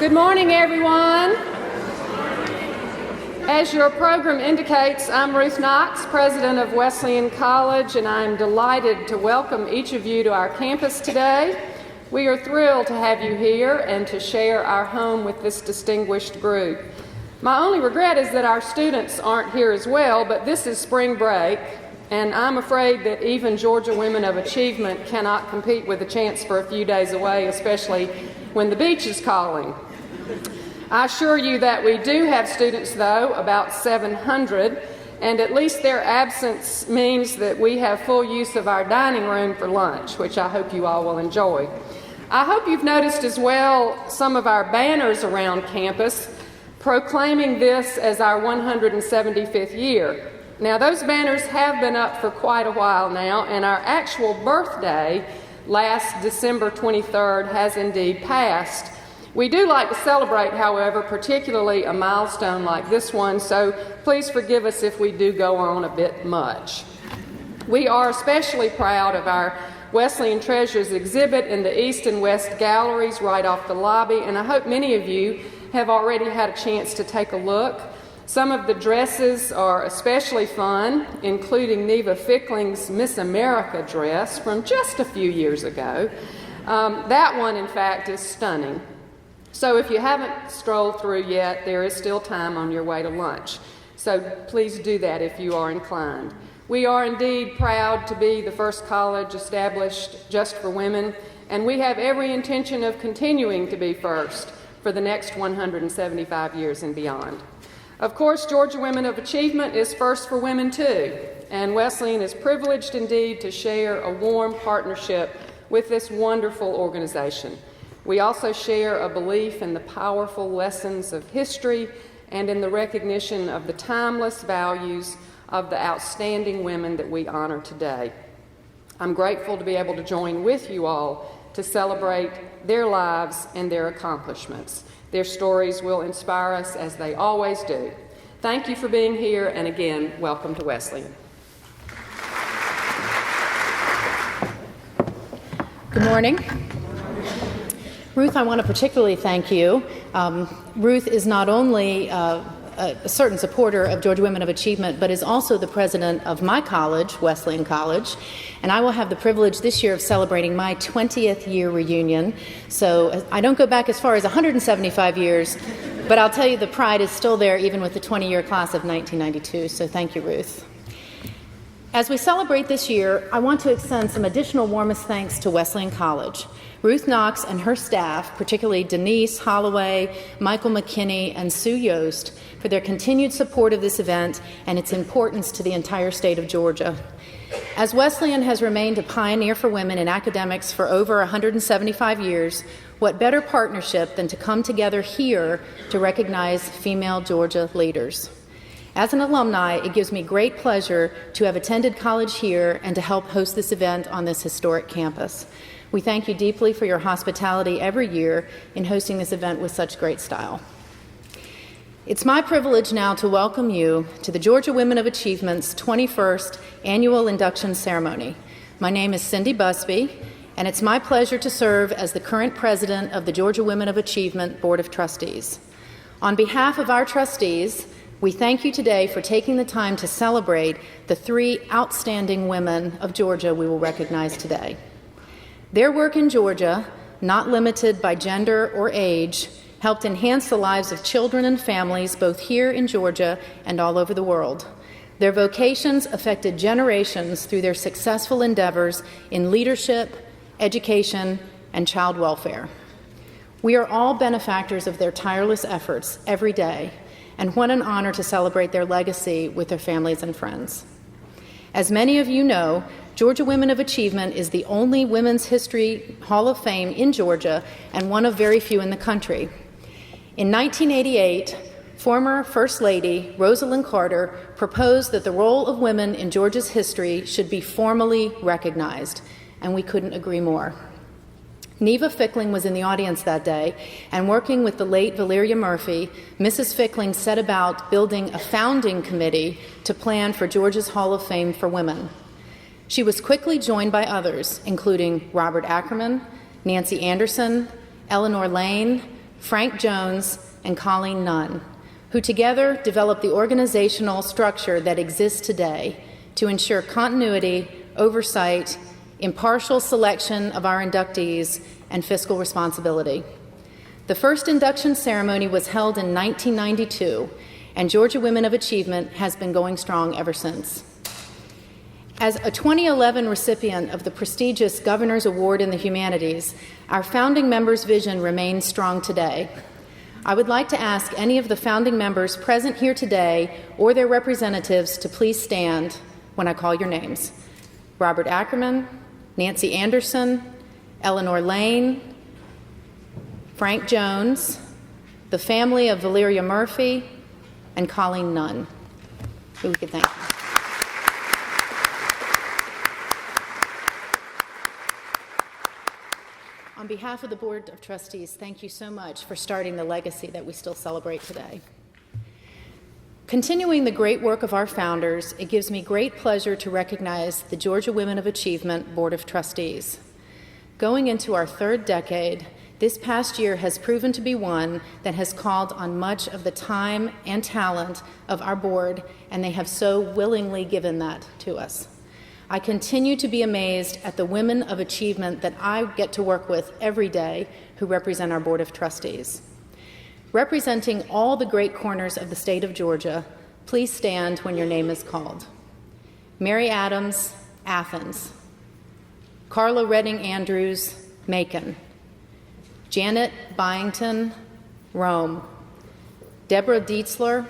Good morning, everyone. As your program indicates, I'm Ruth Knox, president of Wesleyan College, and I'm delighted to welcome each of you to our campus today. We are thrilled to have you here and to share our home with this distinguished group. My only regret is that our students aren't here as well, but this is spring break, and I'm afraid that even Georgia Women of Achievement cannot compete with a chance for a few days away, especially when the beach is calling. I assure you that we do have students, though, about 700, and at least their absence means that we have full use of our dining room for lunch, which I hope you all will enjoy. I hope you've noticed as well some of our banners around campus proclaiming this as our 175th year. Now, those banners have been up for quite a while now, and our actual birthday, last December 23rd, has indeed passed. We do like to celebrate, however, particularly a milestone like this one, so please forgive us if we do go on a bit much. We are especially proud of our Wesleyan Treasures exhibit in the East and West galleries right off the lobby, and I hope many of you have already had a chance to take a look. Some of the dresses are especially fun, including Neva Fickling's Miss America dress from just a few years ago. That one, in fact, is stunning. So if you haven't strolled through yet, there is still time on your way to lunch. So please do that if you are inclined. We are indeed proud to be the first college established just for women, and we have every intention of continuing to be first for the next 175 years and beyond. Of course, Georgia Women of Achievement is first for women too, and Wesleyan is privileged indeed to share a warm partnership with this wonderful organization. We also share a belief in the powerful lessons of history and in the recognition of the timeless values of the outstanding women that we honor today. I'm grateful to be able to join with you all to celebrate their lives and their accomplishments. Their stories will inspire us as they always do. Thank you for being here, and again, welcome to Wesleyan. Good morning. Ruth, I want to particularly thank you. Ruth is not only a certain supporter of Georgia Women of Achievement, but is also the president of my college, Wesleyan College, and I will have the privilege this year of celebrating my 20th year reunion. So I don't go back as far as 175 years, but I'll tell you the pride is still there even with the 20-year class of 1992, so thank you, Ruth. As we celebrate this year, I want to extend some additional warmest thanks to Wesleyan College. Ruth Knox and her staff, particularly Denise Holloway, Michael McKinney, and Sue Yost, for their continued support of this event and its importance to the entire state of Georgia. As Wesleyan has remained a pioneer for women in academics for over 175 years, what better partnership than to come together here to recognize female Georgia leaders? As an alumni, it gives me great pleasure to have attended college here and to help host this event on this historic campus. We thank you deeply for your hospitality every year in hosting this event with such great style. It's my privilege now to welcome you to the Georgia Women of Achievement's 21st Annual Induction Ceremony. My name is Cindy Busby, and it's my pleasure to serve as the current president of the Georgia Women of Achievement Board of Trustees. On behalf of our trustees, we thank you today for taking the time to celebrate the three outstanding women of Georgia we will recognize today. Their work in Georgia, not limited by gender or age, helped enhance the lives of children and families both here in Georgia and all over the world. Their vocations affected generations through their successful endeavors in leadership, education, and child welfare. We are all benefactors of their tireless efforts every day, and what an honor to celebrate their legacy with their families and friends. As many of you know, Georgia Women of Achievement is the only Women's History Hall of Fame in Georgia and one of very few in the country. In 1988, former First Lady Rosalind Carter proposed that the role of women in Georgia's history should be formally recognized, and we couldn't agree more. Neva Fickling was in the audience that day, and working with the late Valeria Murphy, Mrs. Fickling set about building a founding committee to plan for Georgia's Hall of Fame for women. She was quickly joined by others, including Robert Ackerman, Nancy Anderson, Eleanor Lane, Frank Jones, and Colleen Nunn, who together developed the organizational structure that exists today to ensure continuity, oversight, impartial selection of our inductees, and fiscal responsibility. The first induction ceremony was held in 1992, and Georgia Women of Achievement has been going strong ever since. As a 2011 recipient of the prestigious Governor's Award in the Humanities, our founding members' vision remains strong today. I would like to ask any of the founding members present here today or their representatives to please stand when I call your names. Robert Ackerman, Nancy Anderson, Eleanor Lane, Frank Jones, the family of Valeria Murphy, and Colleen Nunn, who we could thank. On behalf of the Board of Trustees, thank you so much for starting the legacy that we still celebrate today. Continuing the great work of our founders, it gives me great pleasure to recognize the Georgia Women of Achievement Board of Trustees. Going into our third decade, this past year has proven to be one that has called on much of the time and talent of our board, and they have so willingly given that to us. I continue to be amazed at the women of achievement that I get to work with every day who represent our Board of Trustees. Representing all the great corners of the state of Georgia, please stand when your name is called. Mary Adams, Athens. Carla Redding Andrews, Macon. Janet Byington, Rome. Deborah Dietzler,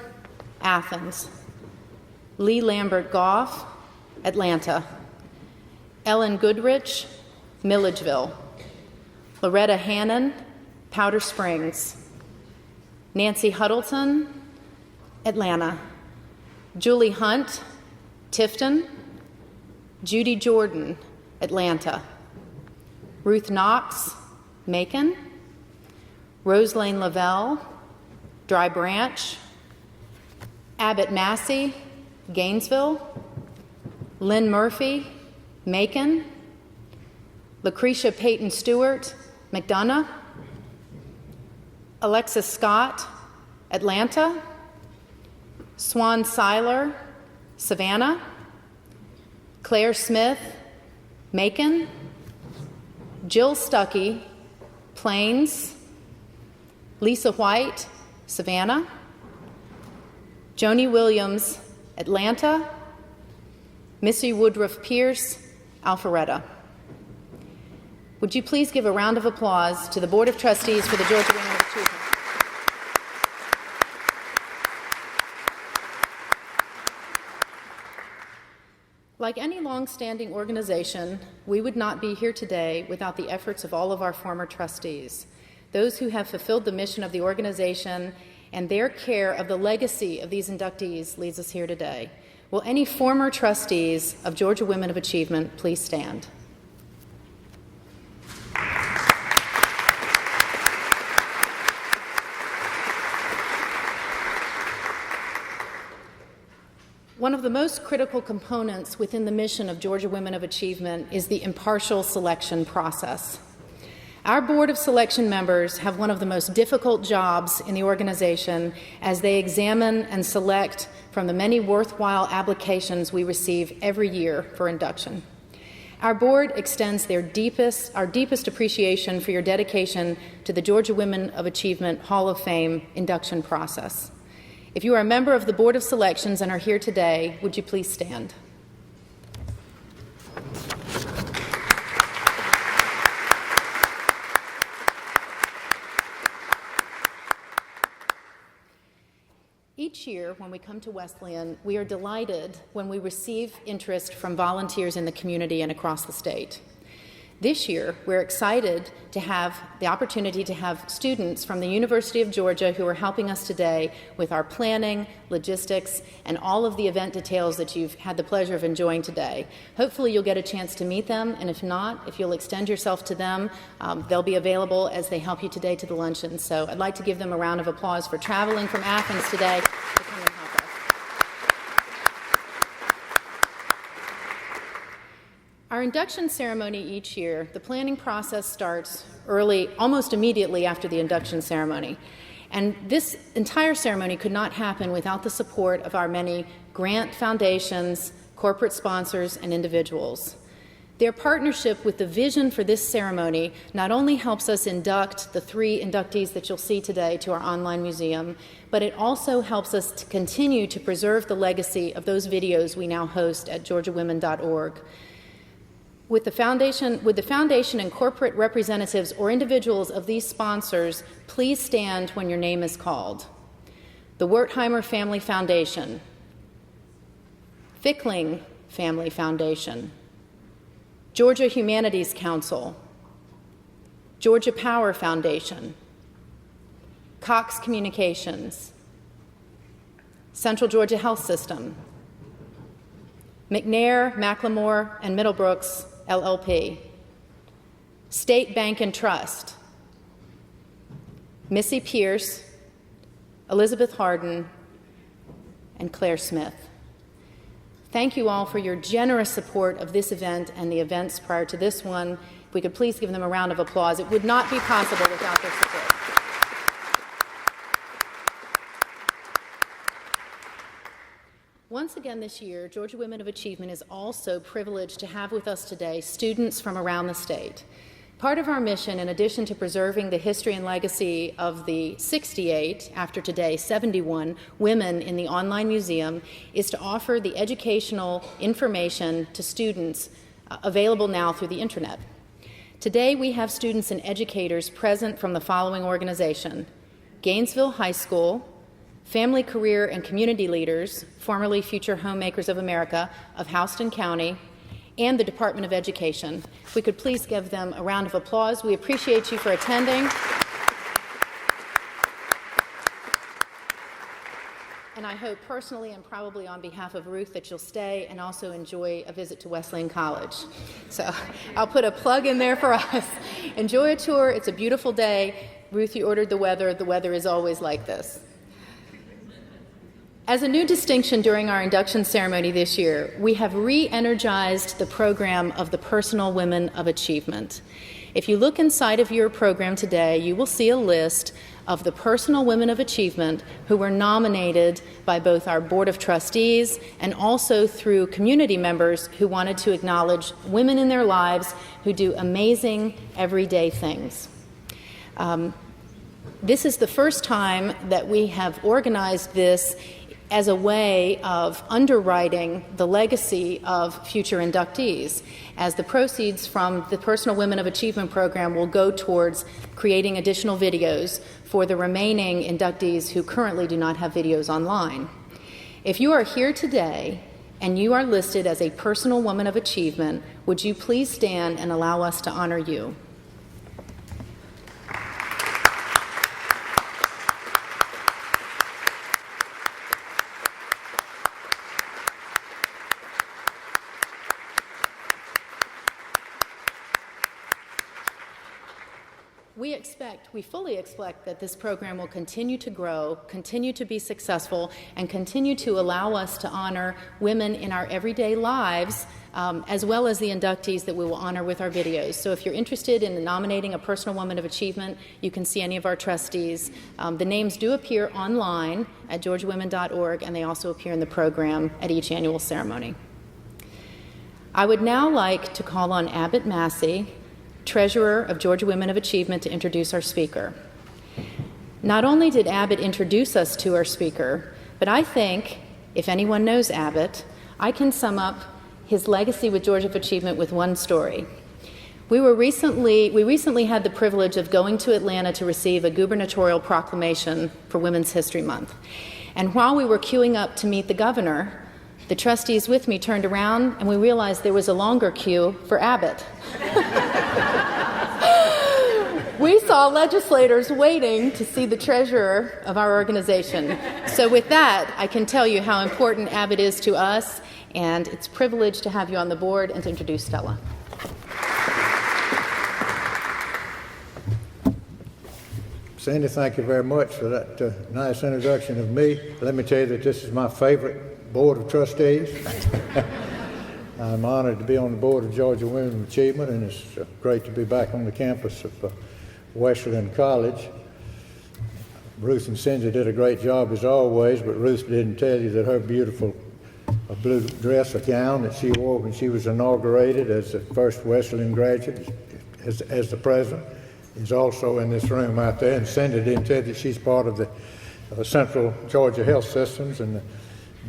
Athens. Lee Lambert Goff, Atlanta. Ellen Goodrich, Milledgeville. Loretta Hannon, Powder Springs. Nancy Huddleton, Atlanta. Julie Hunt, Tifton. Judy Jordan, Atlanta. Ruth Knox, Macon. Roselane Lavelle, Dry Branch. Abbott Massey, Gainesville. Lynn Murphy, Macon. Lucretia Peyton Stewart, McDonough. Alexis Scott, Atlanta. Swan Seiler, Savannah. Claire Smith, Macon. Jill Stuckey, Plains. Lisa White, Savannah. Joni Williams, Atlanta. Missy Woodruff Pierce, Alpharetta. Would you please give a round of applause to the Board of Trustees for the Georgia Women of Achievement? Like any long-standing organization, we would not be here today without the efforts of all of our former trustees, those who have fulfilled the mission of the organization, and their care of the legacy of these inductees leads us here today. Will any former trustees of Georgia Women of Achievement please stand? One of the most critical components within the mission of Georgia Women of Achievement is the impartial selection process. Our Board of Selection members have one of the most difficult jobs in the organization as they examine and select from the many worthwhile applications we receive every year for induction. Our board extends our deepest appreciation for your dedication to the Georgia Women of Achievement Hall of Fame induction process. If you are a member of the Board of Selections and are here today, would you please stand? Each year, when we come to Wesleyan, we are delighted when we receive interest from volunteers in the community and across the state. This year, we're excited to have the opportunity to have students from the University of Georgia who are helping us today with our planning, logistics, and all of the event details that you've had the pleasure of enjoying today. Hopefully you'll get a chance to meet them, and if not, if you'll extend yourself to them, they'll be available as they help you today to the luncheon. So I'd like to give them a round of applause for traveling from Athens today to come and help us. Our Our induction ceremony each year, the planning process starts early, almost immediately after the induction ceremony. And this entire ceremony could not happen without the support of our many grant foundations, corporate sponsors, and individuals. Their partnership with the vision for this ceremony not only helps us induct the 3 inductees that you'll see today to our online museum, but it also helps us to continue to preserve the legacy of those videos we now host at georgiawomen.org. With the foundation and corporate representatives or individuals of these sponsors, please stand when your name is called. The Wertheimer Family Foundation, Fickling Family Foundation, Georgia Humanities Council, Georgia Power Foundation, Cox Communications, Central Georgia Health System, McNair, McLemore, and Middlebrooks, LLP, State Bank and Trust, Missy Pierce, Elizabeth Harden, and Claire Smith. Thank you all for your generous support of this event and the events prior to this one. If we could please give them a round of applause. It would not be possible without their support. Once again this year, Georgia Women of Achievement is also privileged to have with us today students from around the state. Part of our mission, in addition to preserving the history and legacy of the 68, after today 71, women in the online museum, is to offer the educational information to students available now through the internet. Today we have students and educators present from the following organization: Gainesville High School, Family, Career, and Community Leaders, formerly Future Homemakers of America of Houston County, and the Department of Education. If we could please give them a round of applause. We appreciate you for attending. And I hope personally and probably on behalf of Ruth that you'll stay and also enjoy a visit to Wesleyan College. So I'll put a plug in there for us. Enjoy a tour. It's a beautiful day. Ruth, you ordered the weather. The weather is always like this. As a new distinction during our induction ceremony this year, we have re-energized the program of the Personal Women of Achievement. If you look inside of your program today, you will see a list of the Personal Women of Achievement who were nominated by both our Board of Trustees and also through community members who wanted to acknowledge women in their lives who do amazing everyday things. This is the first time that we have organized this as a way of underwriting the legacy of future inductees, as the proceeds from the Personal Women of Achievement program will go towards creating additional videos for the remaining inductees who currently do not have videos online. If you are here today and you are listed as a Personal Woman of Achievement, would you please stand and allow us to honor you? We fully expect that this program will continue to grow, continue to be successful, and continue to allow us to honor women in our everyday lives, as well as the inductees that we will honor with our videos. So if you're interested in nominating a Personal Woman of Achievement, you can see any of our trustees. The names do appear online at georgiawomen.org, and they also appear in the program at each annual ceremony. I would now like to call on Abbott Massey, Treasurer of Georgia Women of Achievement, to introduce our speaker. Not only did Abbott introduce us to our speaker, but I think, if anyone knows Abbott, I can sum up his legacy with Georgia of Achievement with one story. We recently had the privilege of going to Atlanta to receive a gubernatorial proclamation for Women's History Month. And while we were queuing up to meet the governor, the trustees with me turned around and we realized there was a longer queue for Abbott. We saw legislators waiting to see the treasurer of our organization. So with that, I can tell you how important Abbott is to us, and it's a privilege to have you on the board and to introduce Stella. Sandy, thank you very much for that nice introduction of me. Let me tell you that this is my favorite board of trustees. I'm honored to be on the board of Georgia Women of Achievement, and it's great to be back on the campus of Wesleyan College. Ruth and Cindy did a great job as always, but Ruth didn't tell you that her beautiful blue dress, a gown that she wore when she was inaugurated as the first Wesleyan graduate, as the president, is also in this room out there. And Cindy didn't tell you that she's part of the Central Georgia Health Systems and the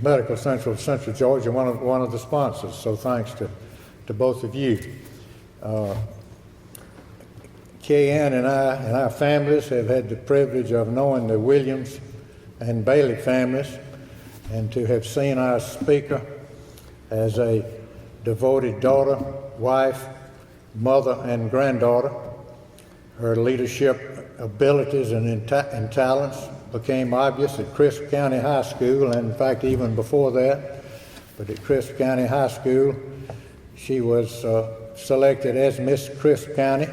Medical Central of Central Georgia, one of the sponsors. So thanks to both of you. Kay Ann and I and our families have had the privilege of knowing the Williams and Bailey families, and to have seen our speaker as a devoted daughter, wife, mother, and granddaughter. Her leadership abilities and talents became obvious at Crisp County High School, and in fact even before that. But at Crisp County High School, she was selected as Miss Crisp County,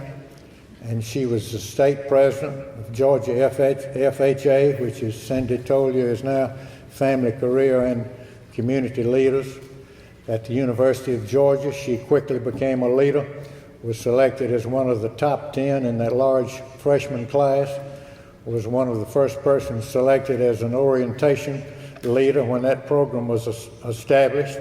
and she was the state president of Georgia FHA, which, as Cindy told you, is now Family, Career, and Community Leaders. At the University of Georgia, she quickly became a leader, was selected as one of the top 10 in that large freshman class, was one of the first persons selected as an orientation leader when that program was established.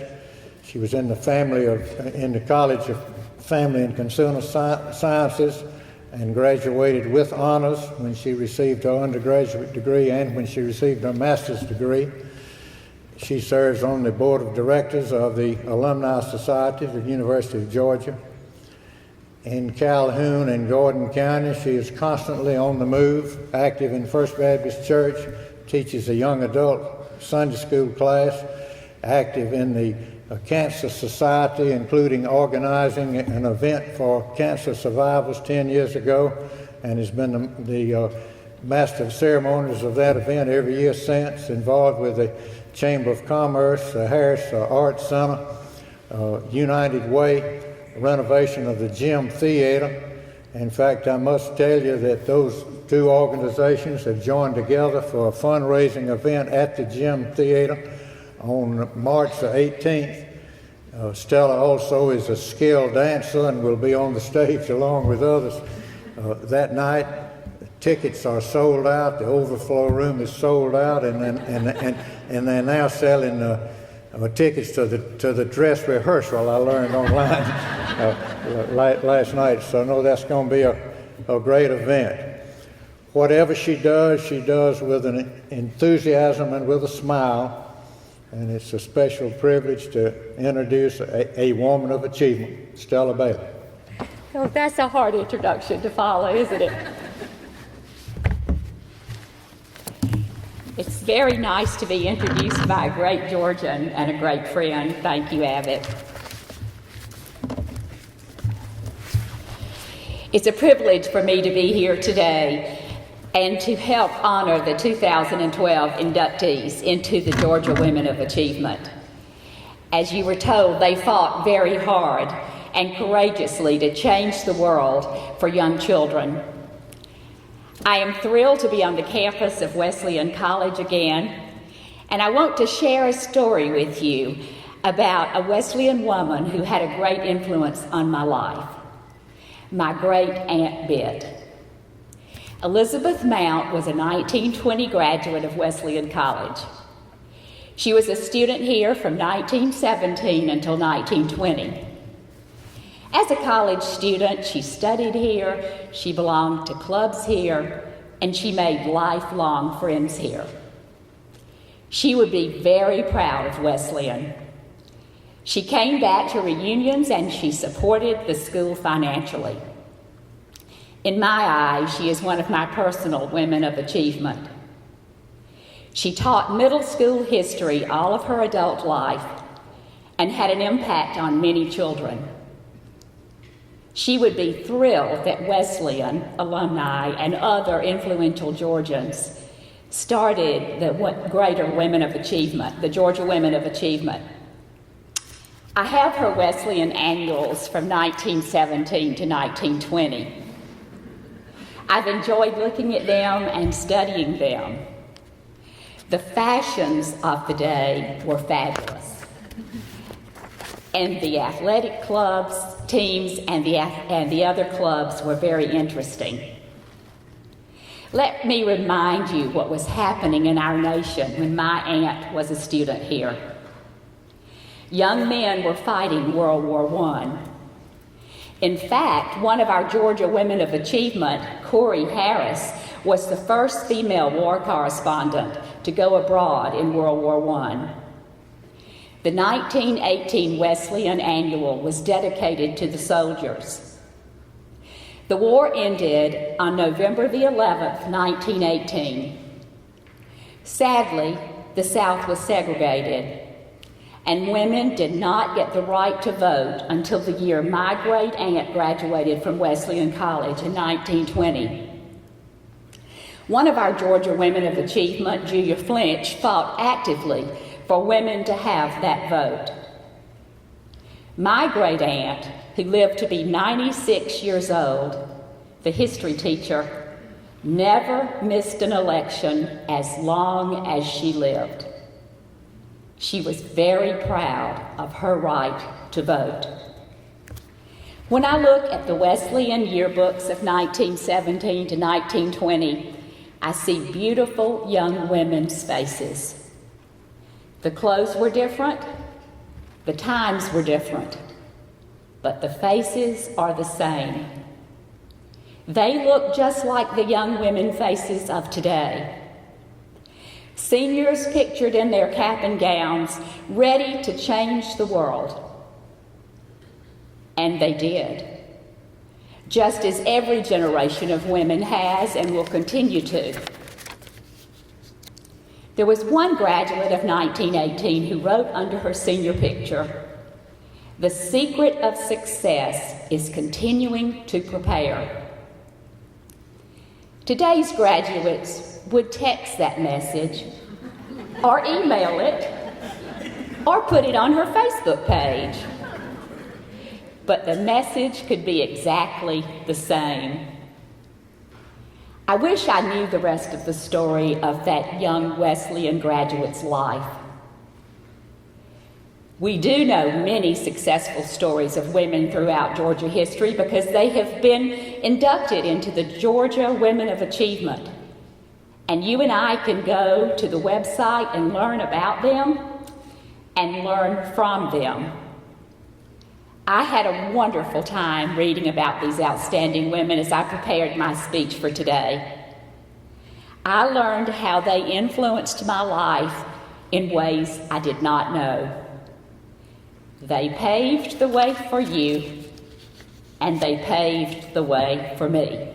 She was in the College of Family and Consumer Sciences and graduated with honors when she received her undergraduate degree and when she received her master's degree. She serves on the board of directors of the Alumni Societies of the University of Georgia. In Calhoun and Gordon County, she is constantly on the move, active in First Baptist Church, teaches a young adult Sunday school class, active in the Cancer Society, including organizing an event for cancer survivors 10 years ago, and has been the master of ceremonies of that event every year since, involved with the Chamber of Commerce, the Harris Arts Center, United Way, renovation of the Gym Theater. In fact, I must tell you that those two organizations have joined together for a fundraising event at the Gym Theater on March the 18th. Stella also is a skilled dancer and will be on the stage along with others that night. Tickets are sold out. The overflow room is sold out, and they're now selling tickets to the dress rehearsal I learned online last night. So I know that's going to be a great event. Whatever she does with an enthusiasm and with a smile. And it's a special privilege to introduce a woman of achievement, Stella Bailey. Well, that's a hard introduction to follow, isn't it? It's very nice to be introduced by a great Georgian and a great friend. Thank you, Abbott. It's a privilege for me to be here today and to help honor the 2012 inductees into the Georgia Women of Achievement. As you were told, they fought very hard and courageously to change the world for young children. I am thrilled to be on the campus of Wesleyan College again, and I want to share a story with you about a Wesleyan woman who had a great influence on my life, my great Aunt Bet. Elizabeth Mount was a 1920 graduate of Wesleyan College. She was a student here from 1917 until 1920. As a college student, she studied here, she belonged to clubs here, and she made lifelong friends here. She would be very proud of Wesleyan. She came back to reunions and she supported the school financially. In my eyes, she is one of my personal women of achievement. She taught middle school history all of her adult life and had an impact on many children. She would be thrilled that Wesleyan alumni and other influential Georgians started the Greater Women of Achievement, the Georgia Women of Achievement. I have her Wesleyan annuals from 1917 to 1920. I've enjoyed looking at them and studying them. The fashions of the day were fabulous. And the athletic clubs, teams, and the other clubs were very interesting. Let me remind you what was happening in our nation when my aunt was a student here. Young men were fighting World War I. In fact, one of our Georgia Women of Achievement, Corey Harris, was the first female war correspondent to go abroad in World War I. The 1918 Wesleyan Annual was dedicated to the soldiers. The war ended on November the 11th, 1918. Sadly, the South was segregated, and women did not get the right to vote until the year my great aunt graduated from Wesleyan College in 1920. One of our Georgia Women of Achievement, Julia Flinch, fought actively for women to have that vote. My great aunt, who lived to be 96 years old, the history teacher, never missed an election as long as she lived. She was very proud of her right to vote. When I look at the Wesleyan yearbooks of 1917 to 1920, I see beautiful young women's faces. The clothes were different, the times were different, but the faces are the same. They look just like the young women faces of today. Seniors pictured in their cap and gowns, ready to change the world. And they did, just as every generation of women has and will continue to. There was one graduate of 1918 who wrote under her senior picture, "The secret of success is continuing to prepare." Today's graduates would text that message, or email it, or put it on her Facebook page. But the message could be exactly the same. I wish I knew the rest of the story of that young Wesleyan graduate's life. We do know many successful stories of women throughout Georgia history because they have been inducted into the Georgia Women of Achievement. And you and I can go to the website and learn about them and learn from them. I had a wonderful time reading about these outstanding women as I prepared my speech for today. I learned how they influenced my life in ways I did not know. They paved the way for you, and they paved the way for me.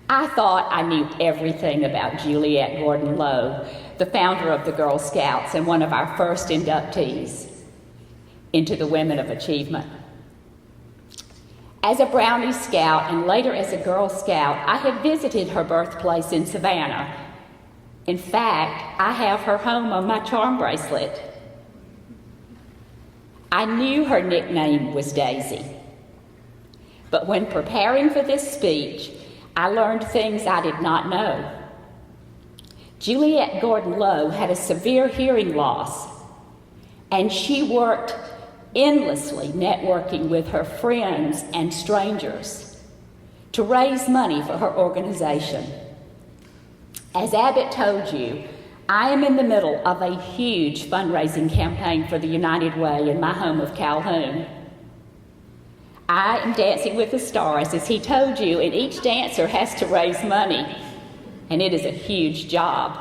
I thought I knew everything about Juliette Gordon Lowe, the founder of the Girl Scouts and one of our first inductees into the Women of Achievement. As a Brownie Scout and later as a Girl Scout, I had visited her birthplace in Savannah. In fact, I have her home on my charm bracelet. I knew her nickname was Daisy. But when preparing for this speech, I learned things I did not know. Juliette Gordon Lowe had a severe hearing loss, and she worked endlessly networking with her friends and strangers to raise money for her organization. As Abbott told you, I am in the middle of a huge fundraising campaign for the United Way in my home of Calhoun. I am dancing with the stars, as he told you, and each dancer has to raise money, and it is a huge job.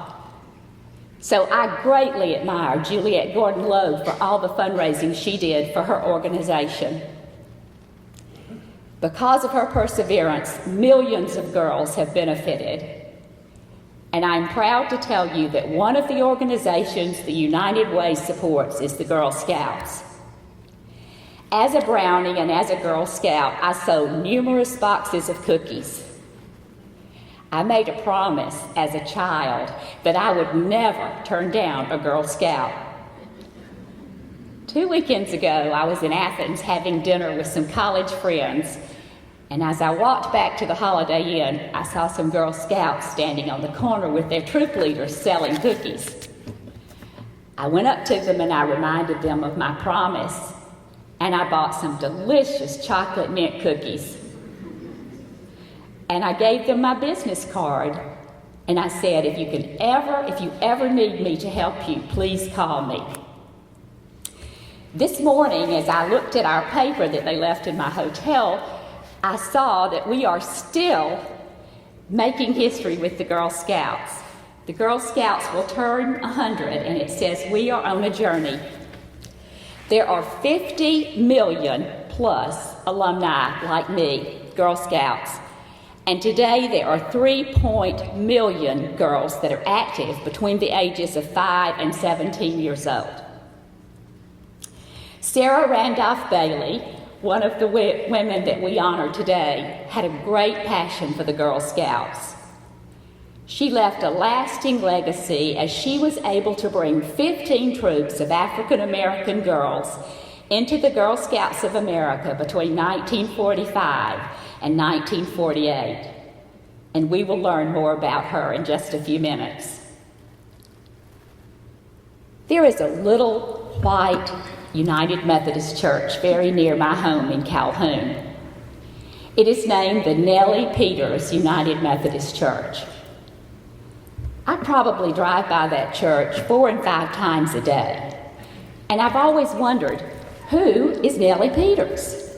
So I greatly admire Juliette Gordon Lowe for all the fundraising she did for her organization. Because of her perseverance, millions of girls have benefited. And I'm proud to tell you that one of the organizations the United Way supports is the Girl Scouts. As a Brownie and as a Girl Scout, I sold numerous boxes of cookies. I made a promise as a child that I would never turn down a Girl Scout. 2 weekends ago, I was in Athens having dinner with some college friends, and as I walked back to the Holiday Inn, I saw some Girl Scouts standing on the corner with their troop leaders selling cookies. I went up to them and I reminded them of my promise, and I bought some delicious chocolate mint cookies. And I gave them my business card, and I said, if you ever need me to help you, please call me. This morning, as I looked at our paper that they left in my hotel, I saw that we are still making history with the Girl Scouts. The Girl Scouts will turn 100, and it says we are on a journey. There are 50 million plus alumni like me, Girl Scouts. And today there are 3 million girls that are active between the ages of 5 and 17 years old. Sarah Randolph Bailey, one of the women that we honor today, had a great passion for the Girl Scouts. She left a lasting legacy as she was able to bring 15 troops of African American girls into the Girl Scouts of America between 1945 and 1948. And we will learn more about her in just a few minutes. There is a little white United Methodist Church very near my home in Calhoun. It is named the Nellie Peters United Methodist Church. I probably drive by that church 4 and 5 times a day, and I've always wondered, who is Nellie Peters?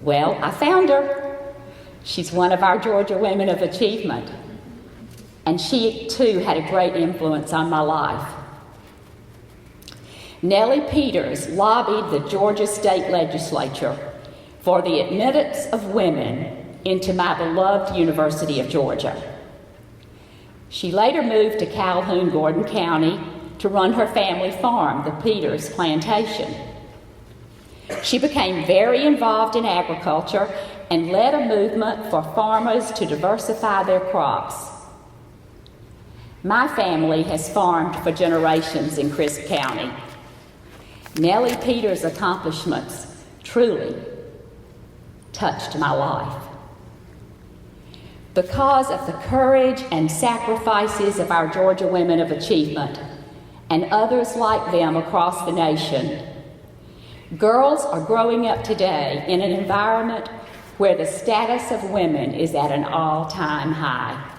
Well, I found her. She's one of our Georgia Women of Achievement, and she too had a great influence on my life. Nellie Peters lobbied the Georgia State Legislature for the admittance of women into my beloved University of Georgia. She later moved to Calhoun, Gordon County to run her family farm, the Peters Plantation. She became very involved in agriculture and led a movement for farmers to diversify their crops. My family has farmed for generations in Crisp County. Nellie Peters' accomplishments truly touched my life. Because of the courage and sacrifices of our Georgia Women of Achievement and others like them across the nation, girls are growing up today in an environment where the status of women is at an all-time high.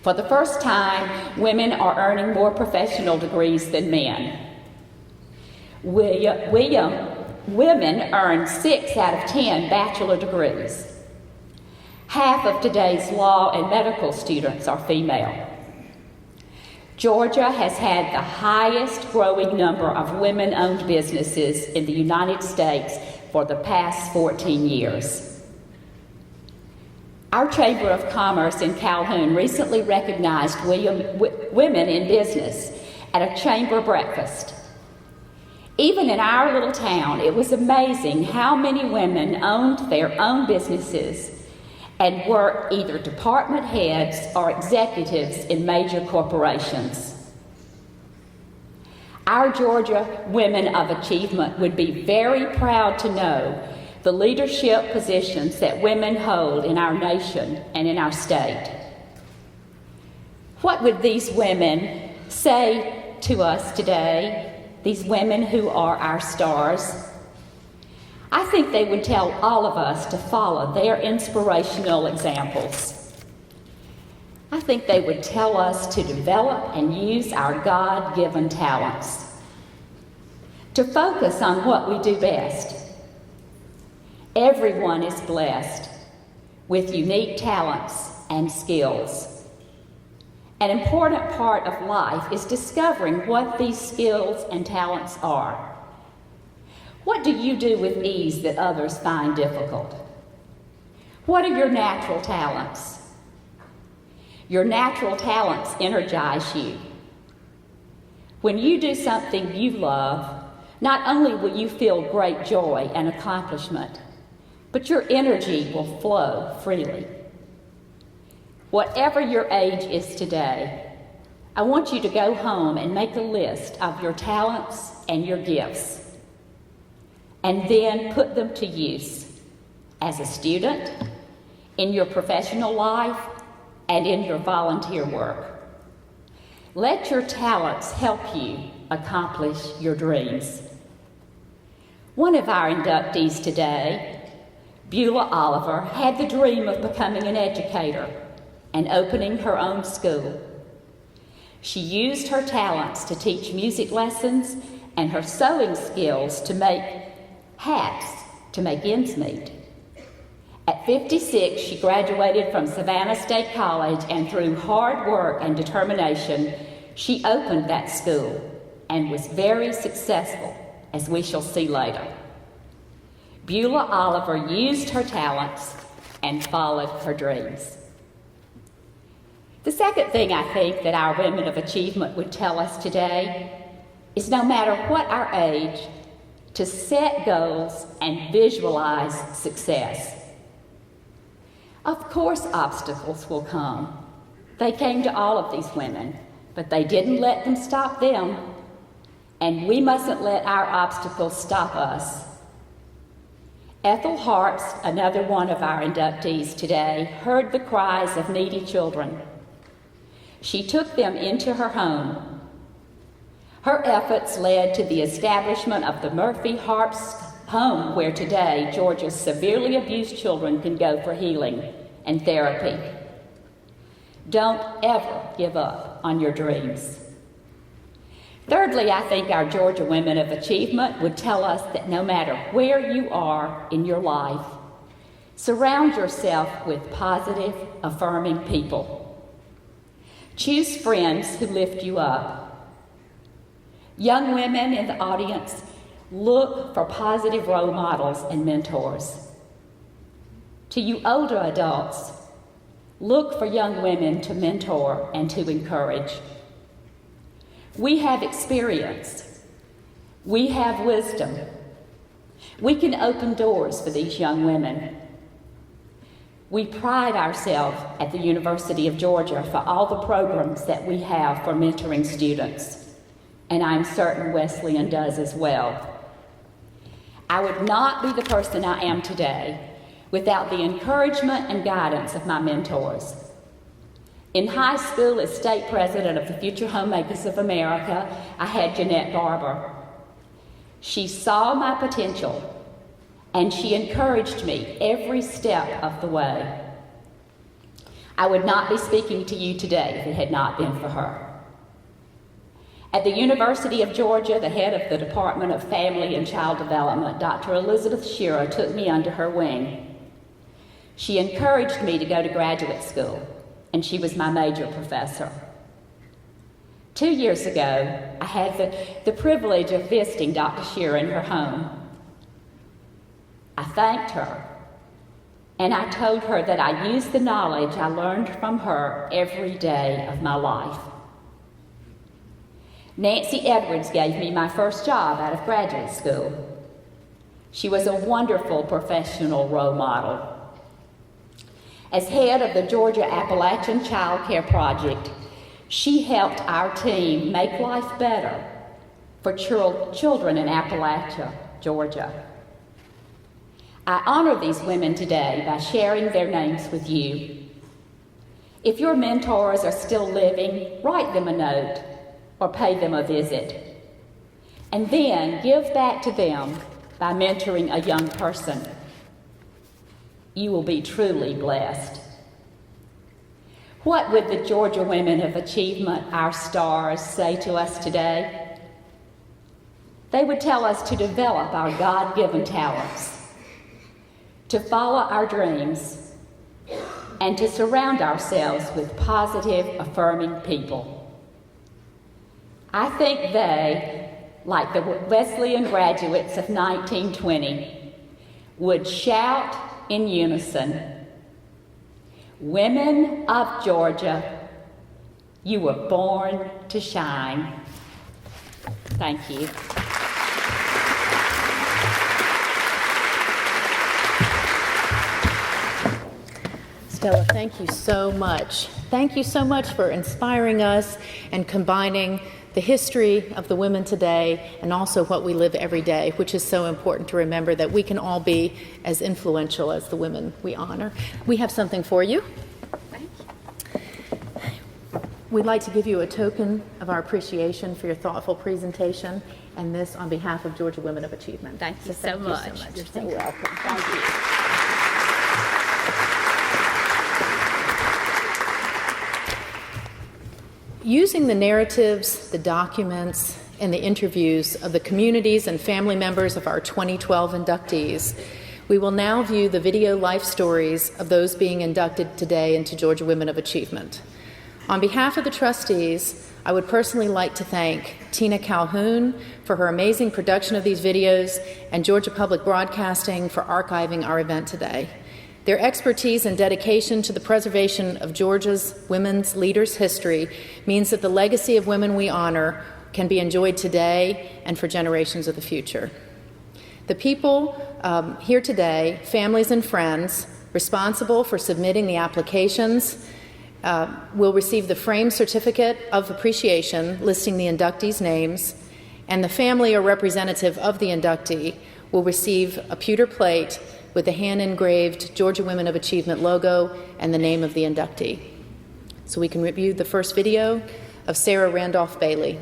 For the first time, women are earning more professional degrees than men. Women earn 6 out of 10 bachelor degrees. Half of today's law and medical students are female. Georgia has had the highest growing number of women-owned businesses in the United States for the past 14 years. Our Chamber of Commerce in Calhoun recently recognized women in business at a chamber breakfast. Even in our little town, it was amazing how many women owned their own businesses and were either department heads or executives in major corporations. Our Georgia Women of Achievement would be very proud to know the leadership positions that women hold in our nation and in our state. What would these women say to us today, these women who are our stars? I think they would tell all of us to follow their inspirational examples. I think they would tell us to develop and use our God-given talents, to focus on what we do best. Everyone is blessed with unique talents and skills. An important part of life is discovering what these skills and talents are. What do you do with ease that others find difficult? What are your natural talents? Your natural talents energize you. When you do something you love, not only will you feel great joy and accomplishment, but your energy will flow freely. Whatever your age is today, I want you to go home and make a list of your talents and your gifts, and then put them to use as a student, in your professional life, and in your volunteer work. Let your talents help you accomplish your dreams. One of our inductees today, Beulah Oliver, had the dream of becoming an educator and opening her own school. She used her talents to teach music lessons and her sewing skills to make hats to make ends meet. At 56, she graduated from Savannah State College, and through hard work and determination, she opened that school and was very successful, as we shall see later. Beulah Oliver used her talents and followed her dreams. The second thing I think that our women of achievement would tell us today is no matter what our age, to set goals and visualize success. Of course, obstacles will come. They came to all of these women, but they didn't let them stop them, and we mustn't let our obstacles stop us. Ethel Harps, another one of our inductees today, heard the cries of needy children. She took them into her home. Her efforts led to the establishment of the Murphy Harps Home, where today Georgia's severely abused children can go for healing and therapy. Don't ever give up on your dreams. Thirdly, I think our Georgia Women of Achievement would tell us that no matter where you are in your life, surround yourself with positive, affirming people. Choose friends who lift you up. Young women in the audience, look for positive role models and mentors. To you older adults, look for young women to mentor and to encourage. We have experience. We have wisdom. We can open doors for these young women. We pride ourselves at the University of Georgia for all the programs that we have for mentoring students, and I'm certain Wesleyan does as well. I would not be the person I am today without the encouragement and guidance of my mentors. In high school, as state president of the Future Homemakers of America, I had Jeanette Barber. She saw my potential, and she encouraged me every step of the way. I would not be speaking to you today if it had not been for her. At the University of Georgia, the head of the Department of Family and Child Development, Dr. Elizabeth Shearer, took me under her wing. She encouraged me to go to graduate school, and she was my major professor. 2 years ago, I had the privilege of visiting Dr. Shearer in her home. I thanked her, and I told her that I used the knowledge I learned from her every day of my life. Nancy Edwards gave me my first job out of graduate school. She was a wonderful professional role model. As head of the Georgia Appalachian Child Care Project, she helped our team make life better for children in Appalachia, Georgia. I honor these women today by sharing their names with you. If your mentors are still living, write them a note or pay them a visit. And then give back to them by mentoring a young person. You will be truly blessed. What would the Georgia Women of Achievement, our stars, say to us today? They would tell us to develop our God-given talents, to follow our dreams, and to surround ourselves with positive, affirming people. I think they, like the Wesleyan graduates of 1920, would shout in unison, "Women of Georgia, you were born to shine." Thank you. Stella, thank you so much. Thank you so much for inspiring us and combining the history of the women today and also what we live every day, which is so important to remember that we can all be as influential as the women we honor. We have something for you. Thank you. We'd like to give you a token of our appreciation for your thoughtful presentation, and this on behalf of Georgia Women of Achievement. Thank you so much. You're so welcome. Thank you. Using the narratives, the documents, and the interviews of the communities and family members of our 2012 inductees, we will now view the video life stories of those being inducted today into Georgia Women of Achievement. On behalf of the trustees, I would personally like to thank Tina Calhoun for her amazing production of these videos and Georgia Public Broadcasting for archiving our event today. Their expertise and dedication to the preservation of Georgia's women's leaders' history means that the legacy of women we honor can be enjoyed today and for generations of the future. The people here today, families and friends responsible for submitting the applications, will receive the framed certificate of appreciation listing the inductees' names, and the family or representative of the inductee will receive a pewter plate with the hand-engraved Georgia Women of Achievement logo and the name of the inductee. So we can review the first video of Sarah Randolph Bailey.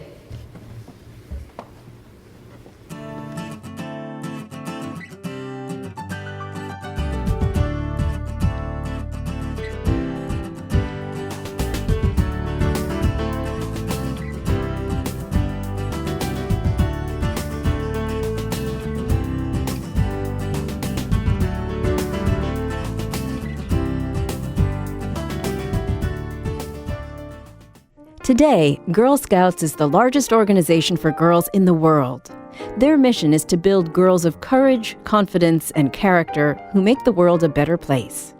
Today, Girl Scouts is the largest organization for girls in the world. Their mission is to build girls of courage, confidence, and character who make the world a better place.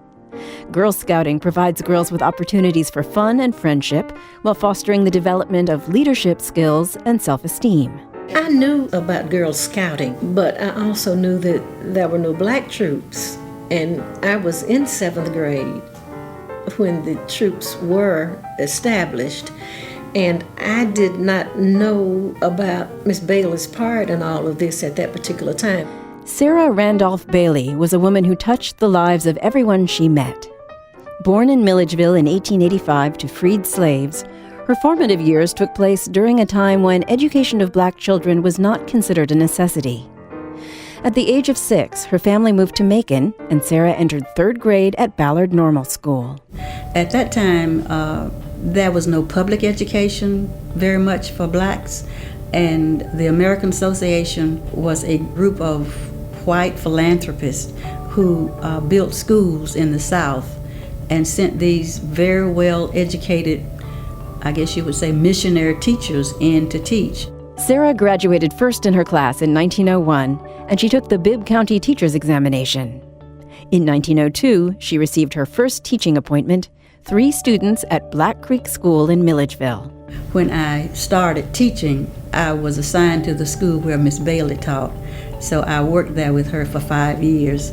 Girl Scouting provides girls with opportunities for fun and friendship while fostering the development of leadership skills and self-esteem. I knew about Girl Scouting, but I also knew that there were no black troops. And I was in 7th grade when the troops were established, and I did not know about Miss Bailey's part in all of this at that particular time. Sarah Randolph Bailey was a woman who touched the lives of everyone she met. Born in Milledgeville in 1885 to freed slaves, her formative years took place during a time when education of black children was not considered a necessity. At the age of 6, her family moved to Macon, and Sarah entered 3rd grade at Ballard Normal School. At that time, there was no public education very much for blacks, and the American Association was a group of white philanthropists who built schools in the South and sent these very well-educated, I guess you would say, missionary teachers in to teach. Sarah graduated first in her class in 1901, and she took the Bibb County Teacher's Examination. In 1902, she received her first teaching appointment, 3 students at Black Creek School in Milledgeville. When I started teaching, I was assigned to the school where Miss Bailey taught, so I worked there with her for 5 years.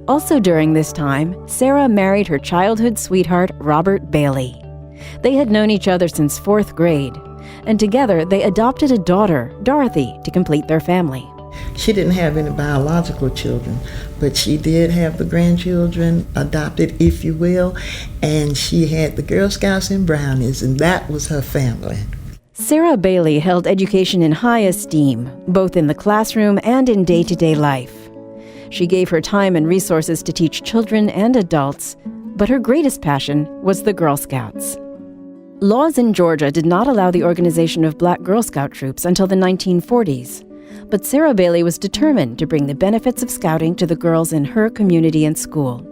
Also during this time, Sarah married her childhood sweetheart, Robert Bailey. They had known each other since 4th grade, and together they adopted a daughter, Dorothy, to complete their family. She didn't have any biological children, but she did have the grandchildren, adopted, if you will, and she had the Girl Scouts and Brownies, and that was her family. Sarah Bailey held education in high esteem, both in the classroom and in day-to-day life. She gave her time and resources to teach children and adults, but her greatest passion was the Girl Scouts. Laws in Georgia did not allow the organization of black Girl Scout troops until the 1940s, but Sarah Bailey was determined to bring the benefits of scouting to the girls in her community and school.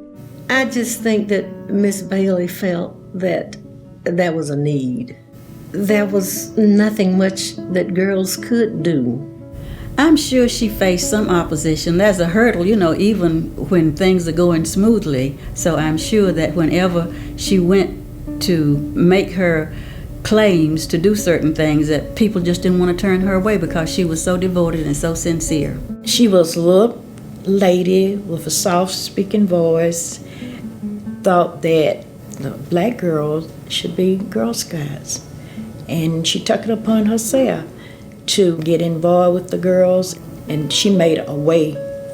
I just think that Miss Bailey felt that there was a need. There was nothing much that girls could do. I'm sure she faced some opposition. There's a hurdle, even when things are going smoothly. So I'm sure that whenever she went to make her claims to do certain things, that people just didn't want to turn her away because she was so devoted and so sincere. She was a little lady with a soft-speaking voice, thought that black girls should be Girl Scouts. And she took it upon herself to get involved with the girls, and she made a way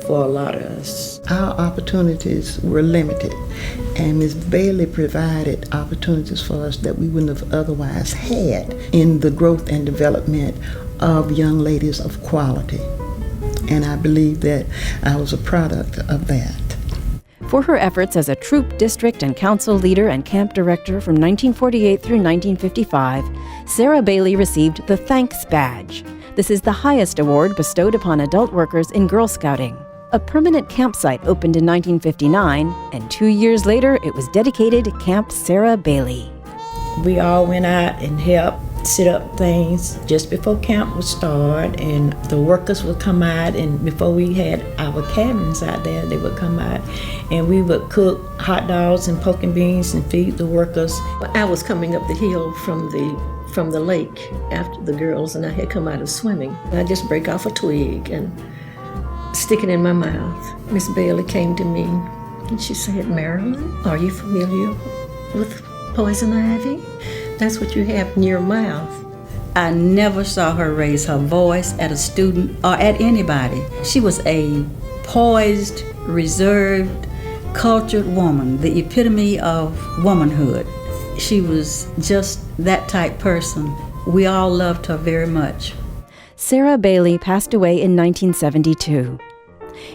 for a lot of us. Our opportunities were limited, and Ms. Bailey provided opportunities for us that we wouldn't have otherwise had in the growth and development of young ladies of quality. And I believe that I was a product of that. For her efforts as a troop, district, and council leader and camp director from 1948 through 1955, Sarah Bailey received the Thanks Badge. This is the highest award bestowed upon adult workers in Girl Scouting. A permanent campsite opened in 1959, and 2 years later it was dedicated to Camp Sarah Bailey. We all went out and helped set up things just before camp would start, and the workers would come out, and before we had our cabins out there, they would come out and we would cook hot dogs and pork and beans and feed the workers. I was coming up the hill from the lake after the girls, and I had come out of swimming. I just break off a twig and stick it in my mouth. Miss Bailey came to me and she said, "Marilyn, are you familiar with poison ivy? That's what you have in your mouth." I never saw her raise her voice at a student or at anybody. She was a poised, reserved, cultured woman, the epitome of womanhood. She was just that type person. We all loved her very much. Sarah Bailey passed away in 1972.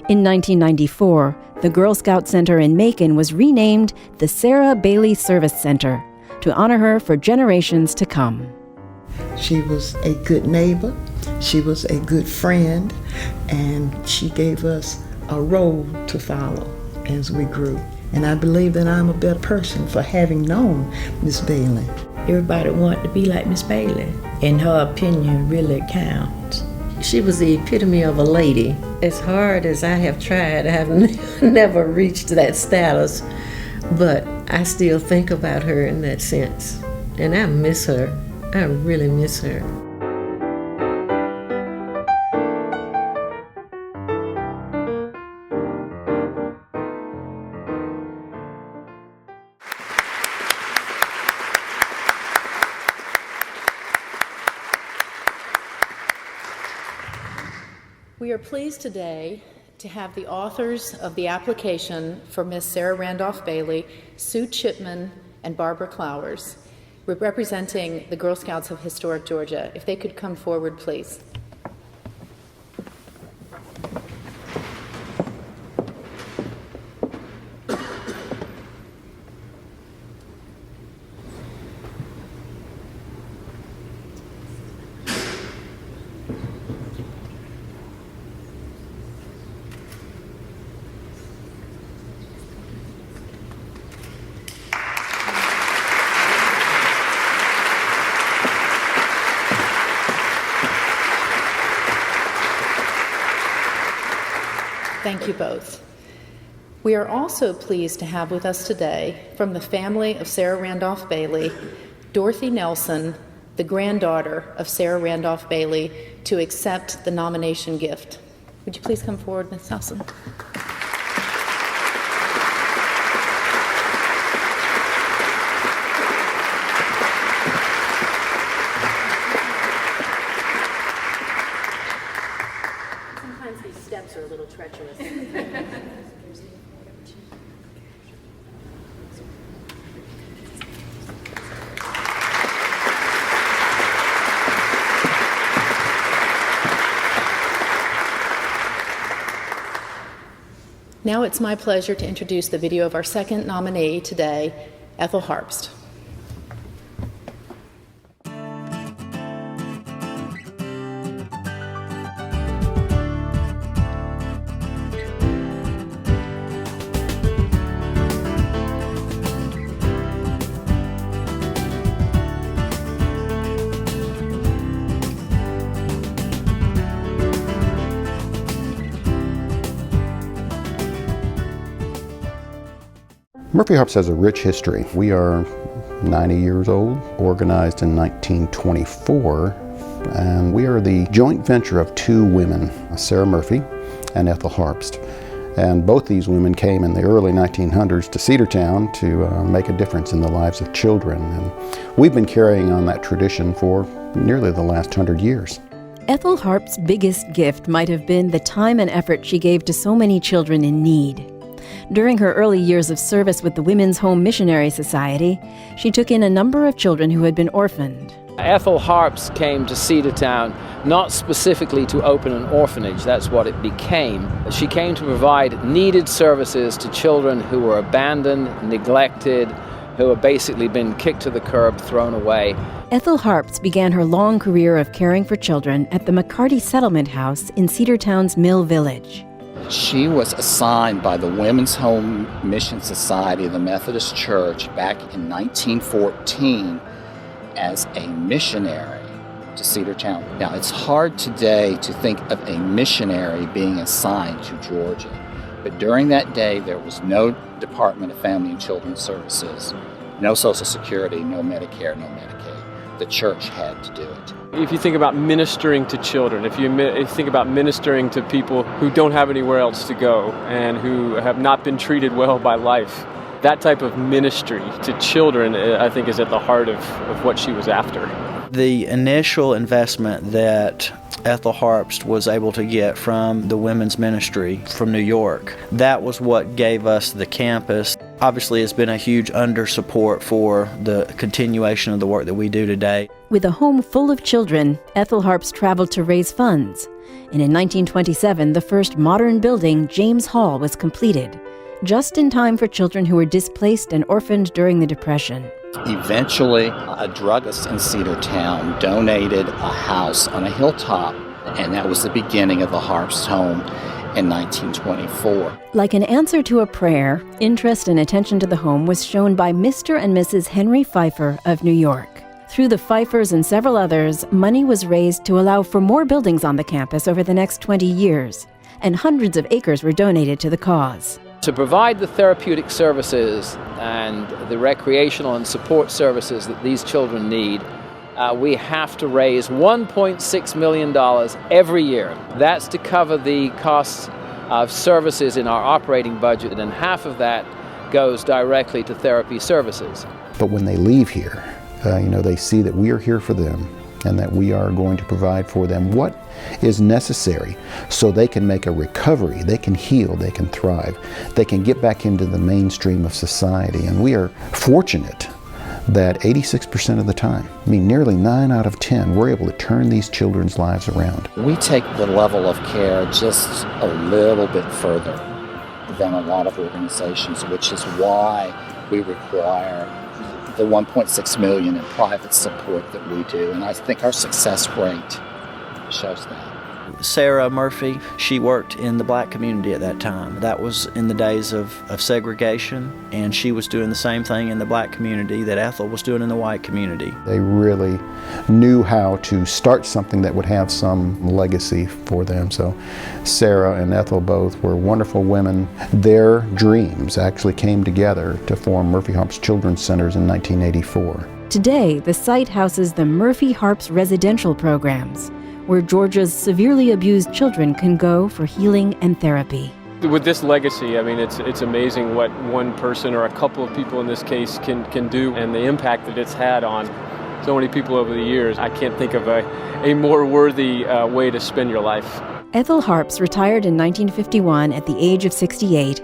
In 1994, the Girl Scout Center in Macon was renamed the Sarah Bailey Service Center to honor her for generations to come. She was a good neighbor, she was a good friend, and she gave us a road to follow as we grew. And I believe that I'm a better person for having known Miss Bailey. Everybody wanted to be like Miss Bailey, and her opinion really counts. She was the epitome of a lady. As hard as I have tried, I have never reached that status, but I still think about her in that sense. And I miss her. I really miss her. We are pleased today to have the authors of the application for Miss Sarah Randolph Bailey, Sue Chipman, and Barbara Clowers, representing the Girl Scouts of Historic Georgia. If they could come forward, please. Thank you both. We are also pleased to have with us today, from the family of Sarah Randolph Bailey, Dorothy Nelson, the granddaughter of Sarah Randolph Bailey, to accept the nomination gift. Would you please come forward, Ms. Nelson? Sometimes these steps are a little treacherous. Now it's my pleasure to introduce the video of our second nominee today, Ethel Harpst. Murphy Harpst has a rich history. We are 90 years old, organized in 1924, and we are the joint venture of two women, Sarah Murphy and Ethel Harpst. And both these women came in the early 1900s to Cedartown to make a difference in the lives of children. And we've been carrying on that tradition for nearly the last 100 years. Ethel Harp's biggest gift might have been the time and effort she gave to so many children in need. During her early years of service with the Women's Home Missionary Society, she took in a number of children who had been orphaned. Ethel Harps came to Cedartown not specifically to open an orphanage, that's what it became. She came to provide needed services to children who were abandoned, neglected, who had basically been kicked to the curb, thrown away. Ethel Harps began her long career of caring for children at the McCarty Settlement House in Cedartown's Mill Village. She was assigned by the Women's Home Mission Society of the Methodist Church back in 1914 as a missionary to Cedartown. Now, it's hard today to think of a missionary being assigned to Georgia, but during that day there was no Department of Family and Children's Services, no Social Security, no Medicare, no Medicaid. The church had to do it. If you think about ministering to children, if you think about ministering to people who don't have anywhere else to go and who have not been treated well by life, that type of ministry to children, I think, is at the heart of what she was after. The initial investment that Ethel Harpst was able to get from the women's ministry from New York, that was what gave us the campus. Obviously, it's been a huge undersupport for the continuation of the work that we do today. With a home full of children, Ethel Harpst traveled to raise funds. And in 1927, the first modern building, James Hall, was completed, just in time for children who were displaced and orphaned during the Depression. Eventually, a druggist in Cedartown donated a house on a hilltop, and that was the beginning of the Harpst home in 1924. Like an answer to a prayer, interest and attention to the home was shown by Mr. and Mrs. Henry Pfeiffer of New York. Through the Pfeiffers and several others, money was raised to allow for more buildings on the campus over the next 20 years, and hundreds of acres were donated to the cause. To provide the therapeutic services and the recreational and support services that these children need, we have to raise $1.6 million every year. That's to cover the costs of services in our operating budget, and half of that goes directly to therapy services. But when they leave here, they see that we are here for them and that we are going to provide for them what is necessary so they can make a recovery, they can heal, they can thrive, they can get back into the mainstream of society. And we are fortunate that 86% of the time, nearly 9 out of 10, we're able to turn these children's lives around. We take the level of care just a little bit further than a lot of organizations, which is why we require the $1.6 million in private support that we do, and I think our success rate shows that. Sarah Murphy, she worked in the black community at that time. That was in the days of segregation, and she was doing the same thing in the black community that Ethel was doing in the white community. They really knew how to start something that would have some legacy for them. So Sarah and Ethel both were wonderful women. Their dreams actually came together to form Murphy Harp's Children's Centers in 1984. Today, the site houses the Murphy Harp's residential programs, where Georgia's severely abused children can go for healing and therapy. With this legacy, it's amazing what one person or a couple of people in this case can do, and the impact that it's had on so many people over the years. I can't think of a more worthy way to spend your life. Ethel Harps retired in 1951 at the age of 68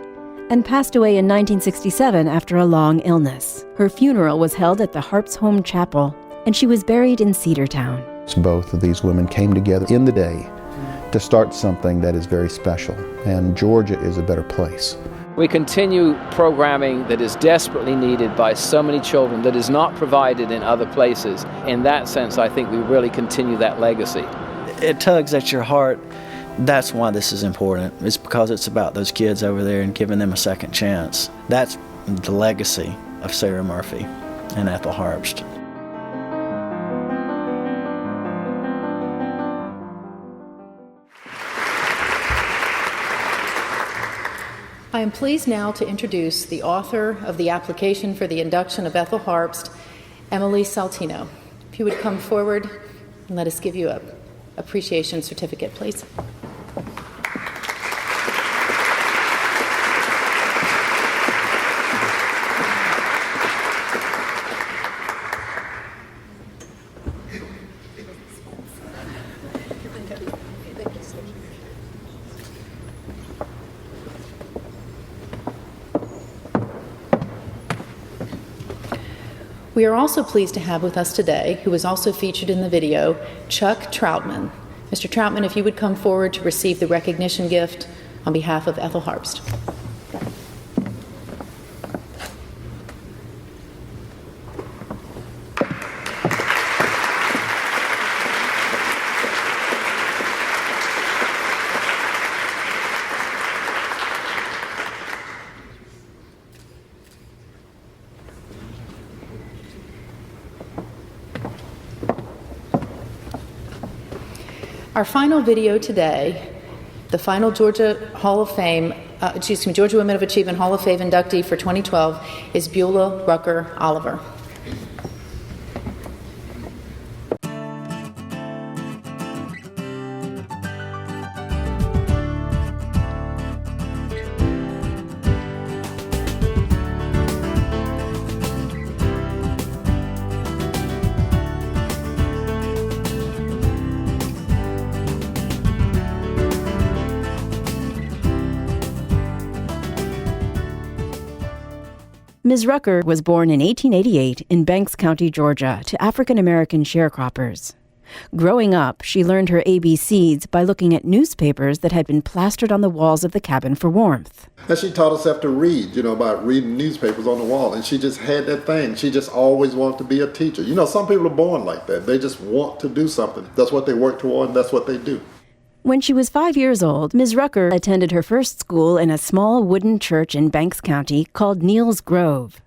and passed away in 1967 after a long illness. Her funeral was held at the Harps Home Chapel, and she was buried in Cedartown. Both of these women came together in the day to start something that is very special, and Georgia is a better place. We continue programming that is desperately needed by so many children that is not provided in other places. In that sense, I think we really continue that legacy. It tugs at your heart. That's why this is important. It's because it's about those kids over there and giving them a second chance. That's the legacy of Sarah Murphy and Ethel Harpst. I am pleased now to introduce the author of the application for the induction of Ethel Harpst, Emily Saltino. If you would come forward and let us give you an appreciation certificate, please. We are also pleased to have with us today, who was also featured in the video, Chuck Troutman. Mr. Troutman, if you would come forward to receive the recognition gift on behalf of Ethel Harpst. Our final video today, the final Georgia Women of Achievement Hall of Fame inductee for 2012 is Beulah Rucker Oliver. Ms. Rucker was born in 1888 in Banks County, Georgia, to African-American sharecroppers. Growing up, she learned her ABCs by looking at newspapers that had been plastered on the walls of the cabin for warmth. And she taught herself to read, about reading newspapers on the wall. And she just had that thing. She just always wanted to be a teacher. Some people are born like that. They just want to do something. That's what they work toward, and that's what they do. When she was 5 years old, Ms. Rucker attended her first school in a small wooden church in Banks County called Neal's Grove.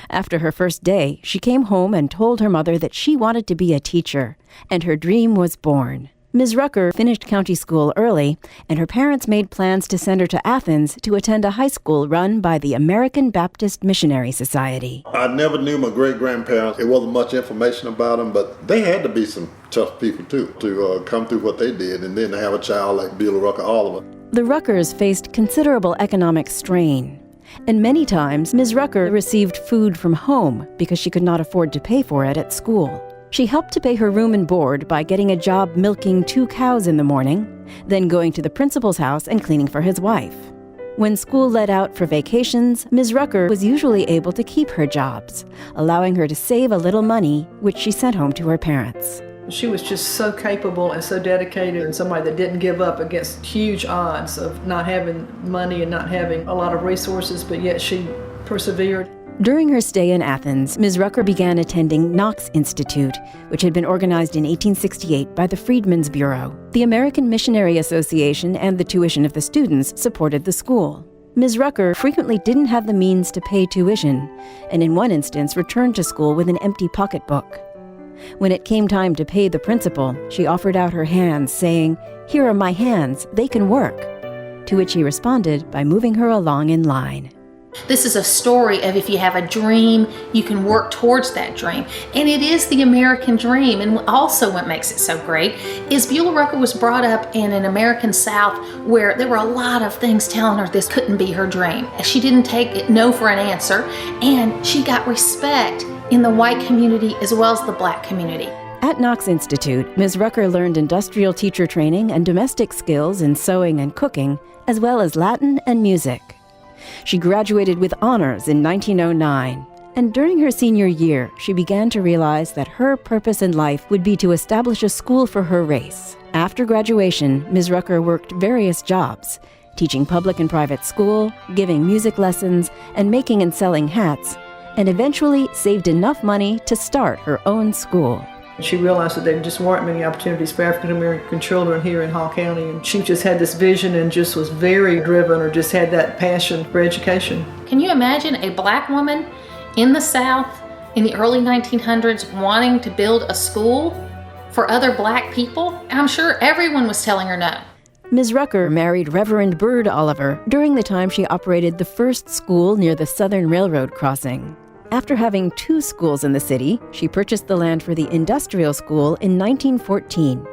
After her first day, she came home and told her mother that she wanted to be a teacher, and her dream was born. Ms. Rucker finished county school early, and her parents made plans to send her to Athens to attend a high school run by the American Baptist Missionary Society. I never knew my great-grandparents. There wasn't much information about them, but they had to be some tough people, too, to come through what they did, and then to have a child like Beulah Rucker Oliver. The Ruckers faced considerable economic strain, and many times Ms. Rucker received food from home because she could not afford to pay for it at school. She helped to pay her room and board by getting a job milking 2 cows in the morning, then going to the principal's house and cleaning for his wife. When school let out for vacations, Ms. Rucker was usually able to keep her jobs, allowing her to save a little money, which she sent home to her parents. She was just so capable and so dedicated, and somebody that didn't give up against huge odds of not having money and not having a lot of resources, but yet she persevered. During her stay in Athens, Ms. Rucker began attending Knox Institute, which had been organized in 1868 by the Freedmen's Bureau. The American Missionary Association and the tuition of the students supported the school. Ms. Rucker frequently didn't have the means to pay tuition, and in one instance returned to school with an empty pocketbook. When it came time to pay the principal, she offered out her hands, saying, "Here are my hands, they can work," to which he responded by moving her along in line. This is a story of if you have a dream, you can work towards that dream. And it is the American dream. And also what makes it so great is Beulah Rucker was brought up in an American South where there were a lot of things telling her this couldn't be her dream. She didn't take no for an answer, and she got respect in the white community as well as the black community. At Knox Institute, Ms. Rucker learned industrial teacher training and domestic skills in sewing and cooking, as well as Latin and music. She graduated with honors in 1909, and during her senior year, she began to realize that her purpose in life would be to establish a school for her race. After graduation, Ms. Rucker worked various jobs, teaching public and private school, giving music lessons, and making and selling hats, and eventually saved enough money to start her own school. She realized that there just weren't many opportunities for African American children here in Hall County, and she just had this vision and just was very driven, or just had that passion for education. Can you imagine a black woman in the South in the early 1900s wanting to build a school for other black people? I'm sure everyone was telling her no. Ms. Rucker married Reverend Bird Oliver during the time she operated the first school near the Southern Railroad crossing. After having 2 schools in the city, she purchased the land for the industrial school in 1914,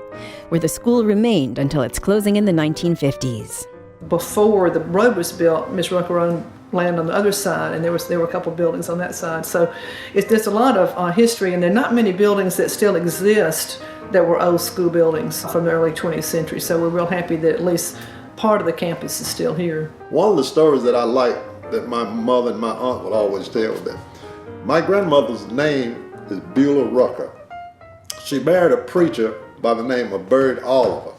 where the school remained until its closing in the 1950s. Before the road was built, Ms. Rucker owned land on the other side, and there were a couple buildings on that side. So there's a lot of history, and there are not many buildings that still exist that were old school buildings from the early 20th century. So we're real happy that at least part of the campus is still here. One of the stories that I like that my mother and my aunt would always tell, that my grandmother's name is Beulah Rucker. She married a preacher by the name of Bird Oliver.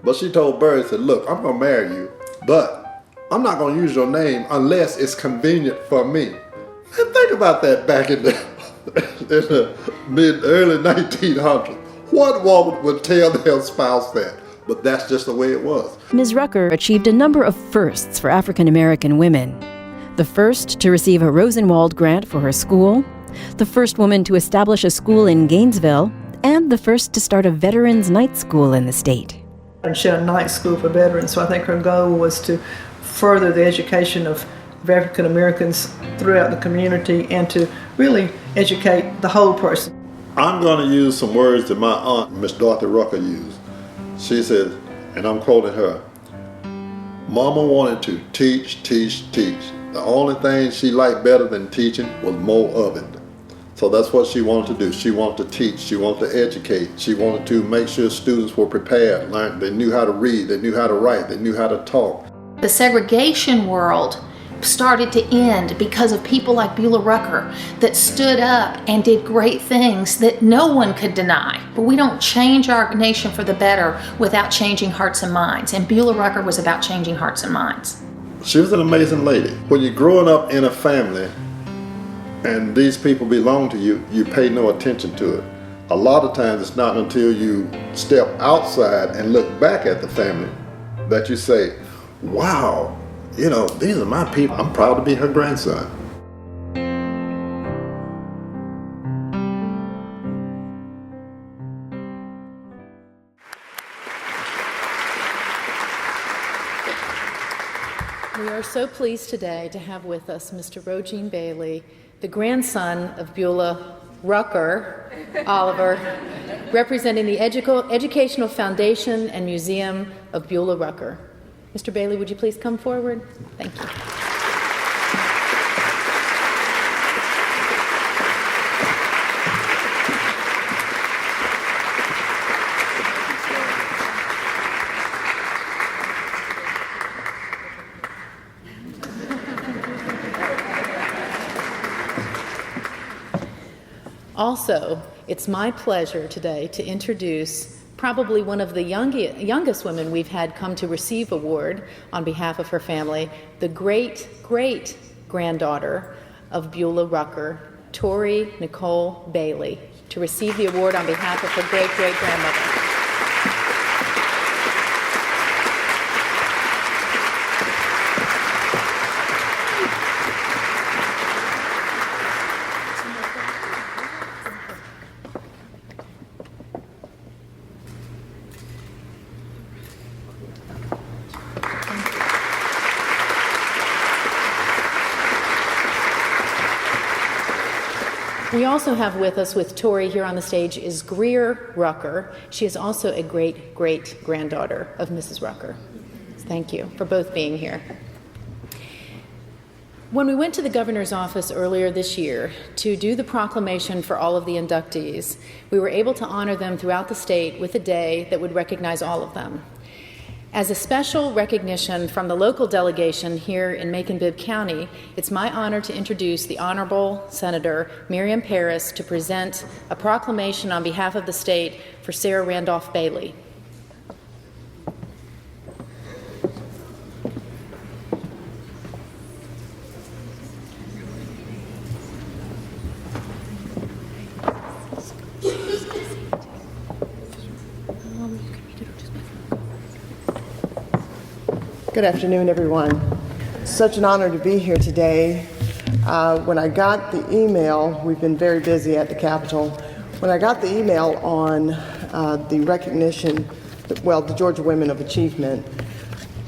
But she told Bird, said, look, I'm gonna marry you, but I'm not gonna use your name unless it's convenient for me. And think about that back in the, early 1900s. What woman would tell their spouse that? But that's just the way it was. Ms. Rucker achieved a number of firsts for African American women. The first to receive a Rosenwald grant for her school, the first woman to establish a school in Gainesville, and the first to start a veterans' night school in the state. And she had a night school for veterans, so I think her goal was to further the education of African Americans throughout the community and to really educate the whole person. I'm going to use some words that my aunt, Miss Dorothy Rucker, used. She said, and I'm quoting her, Mama wanted to teach, teach, teach. The only thing she liked better than teaching was more of it. So that's what she wanted to do. She wanted to teach, she wanted to educate, she wanted to make sure students were prepared, learned, they knew how to read, they knew how to write, they knew how to talk. The segregation world started to end because of people like Beulah Rucker that stood up and did great things that no one could deny. But we don't change our nation for the better without changing hearts and minds. And Beulah Rucker was about changing hearts and minds. She was an amazing lady. When you're growing up in a family and these people belong to you, you pay no attention to it. A lot of times it's not until you step outside and look back at the family that you say, wow, you know, these are my people. I'm proud to be her grandson. We are so pleased today to have with us Mr. Rogene Bailey, the grandson of Beulah Rucker Oliver, representing the Educational Foundation and Museum of Beulah Rucker. Mr. Bailey, would you please come forward? Thank you. Also, it's my pleasure today to introduce probably one of the youngest women we've had come to receive award on behalf of her family, the great-great-granddaughter of Beulah Rucker, Tori Nicole Bailey, to receive the award on behalf of her great-great-grandmother. We also have with us, with Tori here on the stage, is Greer Rucker. She is also a great-great-granddaughter of Mrs. Rucker. Thank you for both being here. When we went to the governor's office earlier this year to do the proclamation for all of the inductees, we were able to honor them throughout the state with a day that would recognize all of them. As a special recognition from the local delegation here in Macon-Bibb County, it's my honor to introduce the Honorable Senator Miriam Parris to present a proclamation on behalf of the state for Sarah Randolph Bailey. Good afternoon, everyone. Such an honor to be here today. When I got the email, we've been very busy at the Capitol. When I got the email on the recognition, well, the Georgia Women of Achievement,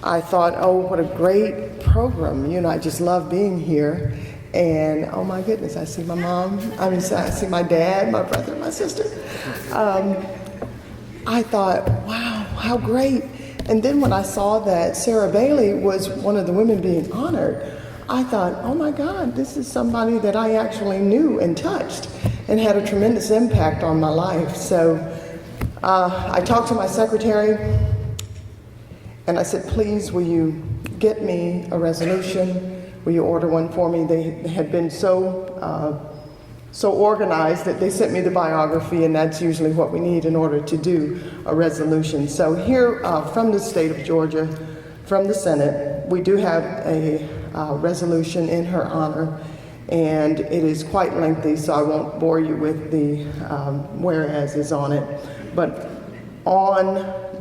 I thought, oh, what a great program. You know, I just love being here. And oh my goodness, I see my mom, I see my dad, my brother, my sister. I thought, wow, how great. And then when I saw that Sarah Bailey was one of the women being honored, I thought, oh my God, this is somebody that I actually knew and touched and had a tremendous impact on my life. So I talked to my secretary and I said, please, will you get me a resolution? Will you order one for me? They had been so so organized that they sent me the biography, and that's usually what we need in order to do a resolution. So here from the state of Georgia, from the Senate, we do have a resolution in her honor, and it is quite lengthy, so I won't bore you with the whereases on it. But on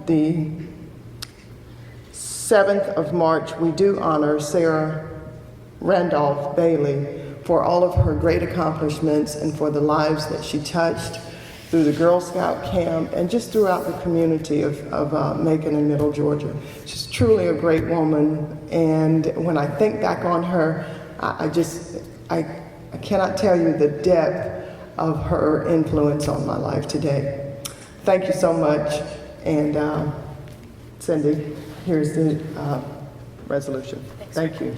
the 7th of March, we do honor Sarah Randolph Bailey for all of her great accomplishments and for the lives that she touched through the Girl Scout camp and just throughout the community of Macon and Middle Georgia. She's truly a great woman, and when I think back on her, I cannot tell you the depth of her influence on my life today. Thank you so much, and Cindy, here's the resolution. Thank you.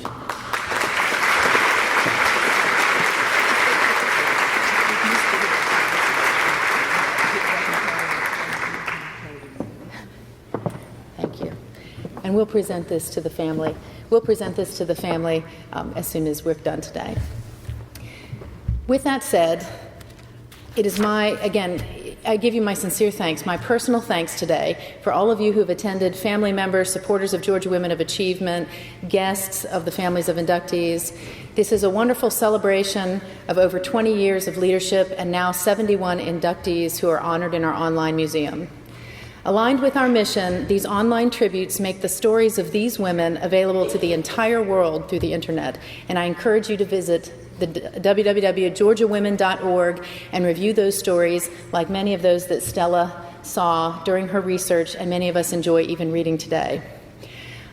And we'll present this to the family. We'll present this to the family as soon as we're done today. With that said, it is again, I give you my sincere thanks, my personal thanks today for all of you who have attended, family members, supporters of Georgia Women of Achievement, guests of the families of inductees. This is a wonderful celebration of over 20 years of leadership and now 71 inductees who are honored in our online museum. Aligned with our mission, these online tributes make the stories of these women available to the entire world through the internet, and I encourage you to visit the www.georgiawomen.org and review those stories, like many of those that Stella saw during her research and many of us enjoy even reading today.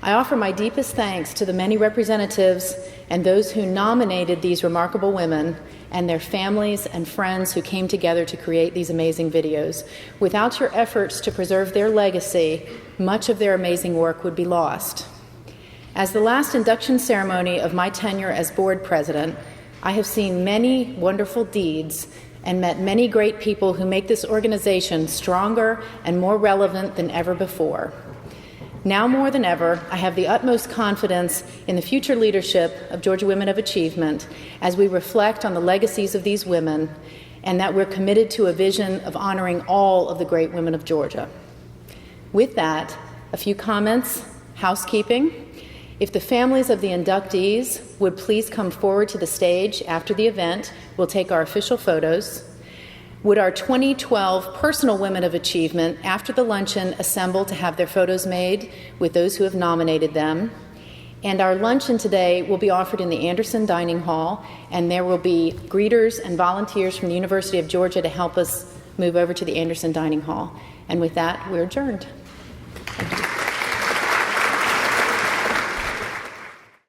I offer my deepest thanks to the many representatives and those who nominated these remarkable women and their families and friends who came together to create these amazing videos. Without your efforts to preserve their legacy, much of their amazing work would be lost. As the last induction ceremony of my tenure as board president, I have seen many wonderful deeds and met many great people who make this organization stronger and more relevant than ever before. Now more than ever, I have the utmost confidence in the future leadership of Georgia Women of Achievement as we reflect on the legacies of these women, and that we're committed to a vision of honoring all of the great women of Georgia. With that, a few comments, housekeeping. If the families of the inductees would please come forward to the stage after the event, we'll take our official photos. Would our 2012 personal women of achievement after the luncheon assemble to have their photos made with those who have nominated them? And our luncheon today will be offered in the Anderson Dining Hall, and there will be greeters and volunteers from the University of Georgia to help us move over to the Anderson Dining Hall. And with that, we're adjourned.